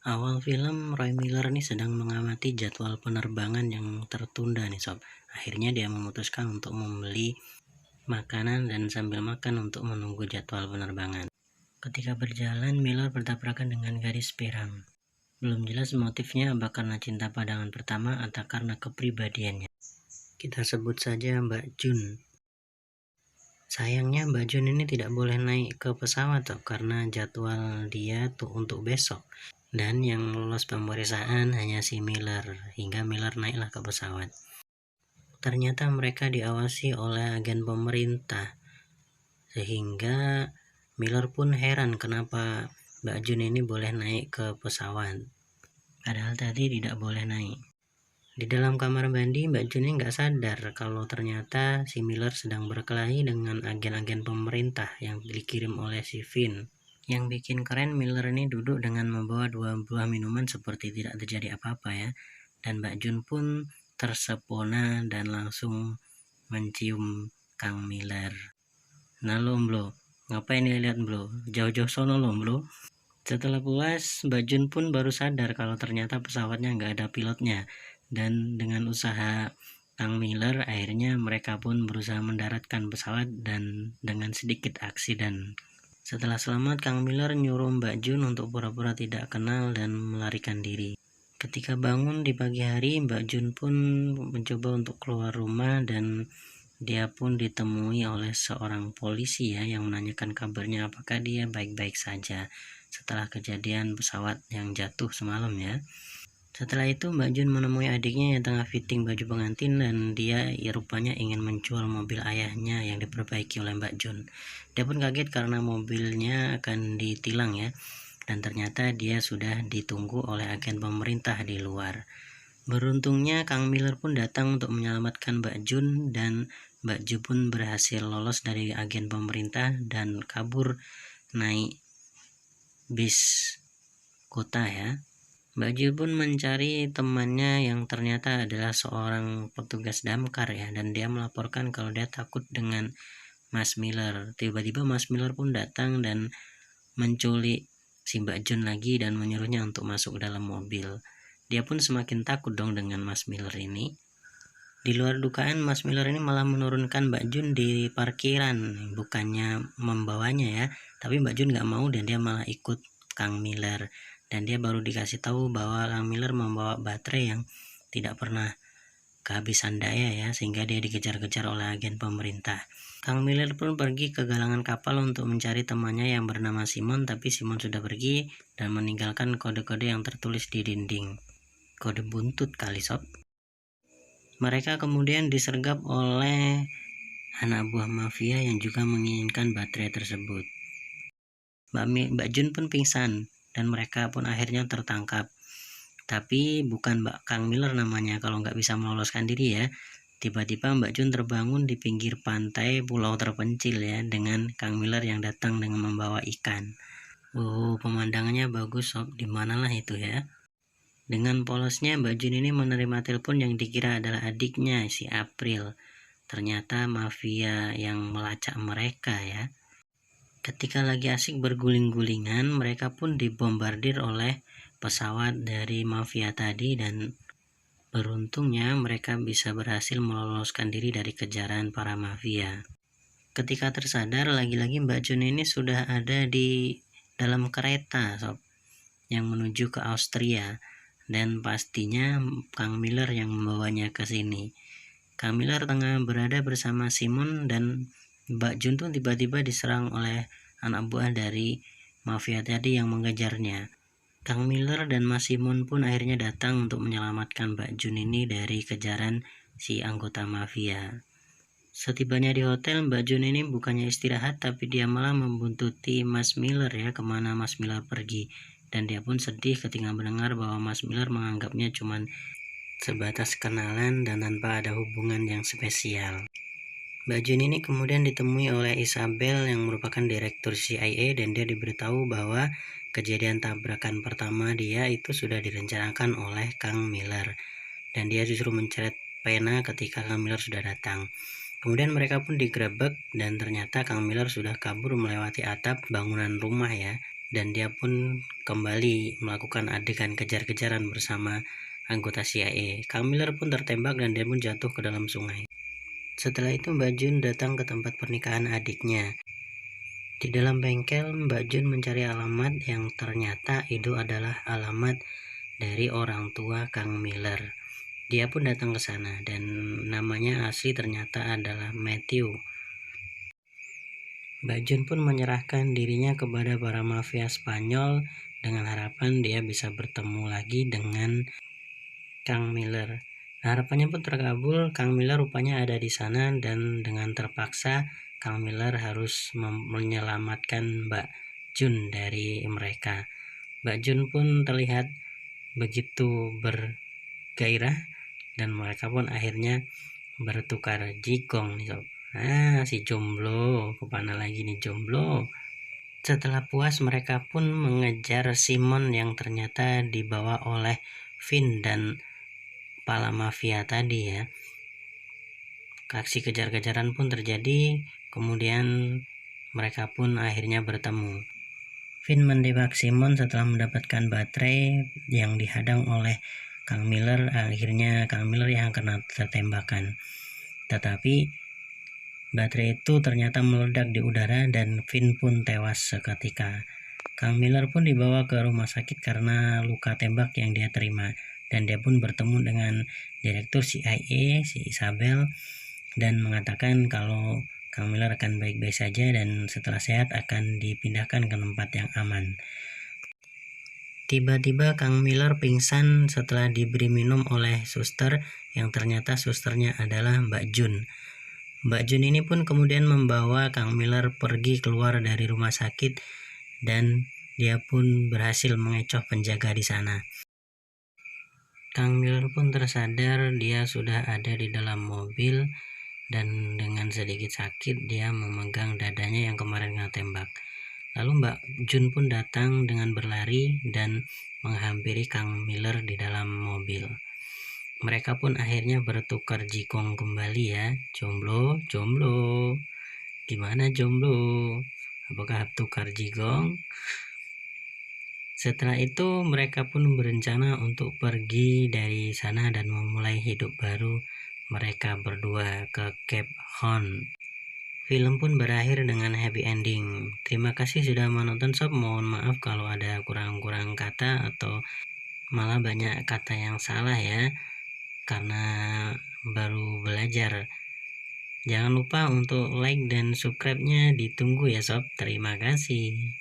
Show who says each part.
Speaker 1: Awal film, Roy Miller ini sedang mengamati jadwal penerbangan yang tertunda nih sob. Akhirnya dia memutuskan untuk membeli makanan dan sambil makan untuk menunggu jadwal penerbangan. Ketika berjalan, Miller bertabrakan dengan gadis Peram. Belum jelas motifnya, apa karena cinta pandangan pertama atau karena kepribadiannya. Kita sebut saja Mbak Jun. Sayangnya Mbak Jun ini tidak boleh naik ke pesawat toh, karena jadwal dia tuh untuk besok. Dan yang lolos pemeriksaan hanya si Miller, hingga Miller naiklah ke pesawat. Ternyata mereka diawasi oleh agen pemerintah, sehingga Miller pun heran kenapa Mbak Jun ini boleh naik ke pesawat, padahal tadi tidak boleh naik. Di dalam kamar mandi, Mbak Jun ini nggak sadar kalau ternyata si Miller sedang berkelahi dengan agen-agen pemerintah yang dikirim oleh si Finn. Yang bikin keren, Miller ini duduk dengan membawa 2 buah minuman seperti tidak terjadi apa-apa ya. Dan Mbak Jun pun tersepona dan langsung mencium Kang Miller. Nah lo bro, ngapain lihat bro? Jauh-jauh sono lo bro. Setelah puas, Mbak Jun pun baru sadar kalau ternyata pesawatnya nggak ada pilotnya. Dan dengan usaha Kang Miller, akhirnya mereka pun berusaha mendaratkan pesawat dan dengan sedikit aksiden. Setelah selamat, Kang Miller nyuruh Mbak Jun untuk pura-pura tidak kenal dan melarikan diri. Ketika bangun di pagi hari, Mbak Jun pun mencoba untuk keluar rumah dan dia pun ditemui oleh seorang polisi ya yang menanyakan kabarnya apakah dia baik-baik saja setelah kejadian pesawat yang jatuh semalam ya. Setelah itu Mbak Jun menemui adiknya yang tengah fitting baju pengantin dan dia rupanya ingin menjual mobil ayahnya yang diperbaiki oleh Mbak Jun. Dia pun kaget karena mobilnya akan ditilang ya. Dan ternyata dia sudah ditunggu oleh agen pemerintah di luar. Beruntungnya Kang Miller pun datang untuk menyelamatkan Mbak Jun dan Mbak Jun pun berhasil lolos dari agen pemerintah dan kabur naik bis kota ya. Mbak Jun pun mencari temannya yang ternyata adalah seorang petugas damkar ya, dan dia melaporkan kalau dia takut dengan Mas Miller. Tiba-tiba Mas Miller pun datang dan menculik si Mbak Jun lagi dan menyuruhnya untuk masuk ke dalam mobil. Dia pun semakin takut dong dengan Mas Miller ini. Di luar dugaan, Mas Miller ini malah menurunkan Mbak Jun di parkiran, bukannya membawanya ya, tapi Mbak Jun nggak mau dan dia malah ikut Kang Miller. Dan dia baru dikasih tahu bahwa Kang Miller membawa baterai yang tidak pernah kehabisan daya ya, sehingga dia dikejar-kejar oleh agen pemerintah. Kang Miller pun pergi ke galangan kapal untuk mencari temannya yang bernama Simon, tapi Simon sudah pergi dan meninggalkan kode-kode yang tertulis di dinding. Kode buntut kali sob. Mereka kemudian disergap oleh anak buah mafia yang juga menginginkan baterai tersebut. Mbak Jun pun pingsan dan mereka pun akhirnya tertangkap. Tapi bukan Mbak Kang Miller namanya kalau nggak bisa meloloskan diri ya. Tiba-tiba Mbak Jun terbangun di pinggir pantai pulau terpencil ya, dengan Kang Miller yang datang dengan membawa ikan. Pemandangannya bagus sob, dimanalah itu ya. Dengan polosnya Mbak Jun ini menerima telepon yang dikira adalah adiknya si April. Ternyata mafia yang melacak mereka ya. Ketika lagi asik berguling-gulingan, mereka pun dibombardir oleh pesawat dari mafia tadi dan beruntungnya mereka bisa berhasil meloloskan diri dari kejaran para mafia. Ketika tersadar, lagi-lagi Mbak Jun ini sudah ada di dalam kereta sob, yang menuju ke Austria. Dan pastinya Kang Miller yang membawanya ke sini. Kang Miller tengah berada bersama Simon dan Mbak Jun tuh tiba-tiba diserang oleh anak buah dari mafia tadi yang mengejarnya. Kang Miller dan Mas Simon pun akhirnya datang untuk menyelamatkan Mbak Jun ini dari kejaran si anggota mafia. Setibanya di hotel, Mbak Jun ini bukannya istirahat tapi dia malah membuntuti Mas Miller ya, kemana Mas Miller pergi. Dan dia pun sedih ketika mendengar bahwa Mas Miller menganggapnya cuma sebatas kenalan dan tanpa ada hubungan yang spesial. Mbak Jun ini kemudian ditemui oleh Isabel yang merupakan direktur CIA dan dia diberitahu bahwa kejadian tabrakan pertama dia itu sudah direncanakan oleh Kang Miller. Dan dia justru mencoret pena ketika Kang Miller sudah datang. Kemudian mereka pun digerebek dan ternyata Kang Miller sudah kabur melewati atap bangunan rumah ya. dan dia pun kembali melakukan adegan kejar-kejaran bersama anggota CIA. Kang Miller pun tertembak dan dia pun jatuh ke dalam sungai. Setelah itu Mbak Jun datang ke tempat pernikahan adiknya. Di dalam bengkel, Mbak Jun mencari alamat yang ternyata itu adalah alamat dari orang tua Kang Miller. Dia pun datang ke sana dan namanya asli ternyata adalah Matthew. Mbak Jun pun menyerahkan dirinya kepada para mafia Spanyol dengan harapan dia bisa bertemu lagi dengan Kang Miller. Harapannya pun terkabul. Kang Miller rupanya ada di sana dan dengan terpaksa Kang Miller harus menyelamatkan Mbak Jun dari mereka. Mbak Jun pun terlihat begitu bergairah dan mereka pun akhirnya bertukar jigong nih sob. Si jomblo, kemana lagi nih jomblo? Setelah puas mereka pun mengejar Simon yang ternyata dibawa oleh Vin dan kepala mafia tadi ya. Aksi kejar-kejaran pun terjadi, kemudian mereka pun akhirnya bertemu. Vin menembak Simon setelah mendapatkan baterai yang dihadang oleh Kang Miller. Akhirnya Kang Miller yang kena tertembakan. Tetapi baterai itu ternyata meledak di udara dan Vin pun tewas seketika. Kang Miller pun dibawa ke rumah sakit karena luka tembak yang dia terima. Dan dia pun bertemu dengan direktur CIA, si Isabel, dan mengatakan kalau Kang Miller akan baik-baik saja dan setelah sehat akan dipindahkan ke tempat yang aman. Tiba-tiba Kang Miller pingsan setelah diberi minum oleh suster yang ternyata susternya adalah Mbak Jun. Mbak Jun ini pun kemudian membawa Kang Miller pergi keluar dari rumah sakit dan dia pun berhasil mengecoh penjaga di sana. Kang Miller pun tersadar dia sudah ada di dalam mobil dan dengan sedikit sakit dia memegang dadanya yang kemarin kena tembak. Lalu Mbak Jun pun datang dengan berlari dan menghampiri Kang Miller di dalam mobil. Mereka pun akhirnya bertukar jigong kembali ya. Jomblo, gimana jomblo? Apakah tukar jigong? Setelah itu mereka pun berencana untuk pergi dari sana dan memulai hidup baru mereka berdua ke Cape Horn. Film pun berakhir dengan happy ending. Terima kasih sudah menonton sob. Mohon maaf kalau ada kurang-kurang kata atau malah banyak kata yang salah ya, karena baru belajar. Jangan lupa untuk like dan subscribe-nya ditunggu ya sob. Terima kasih.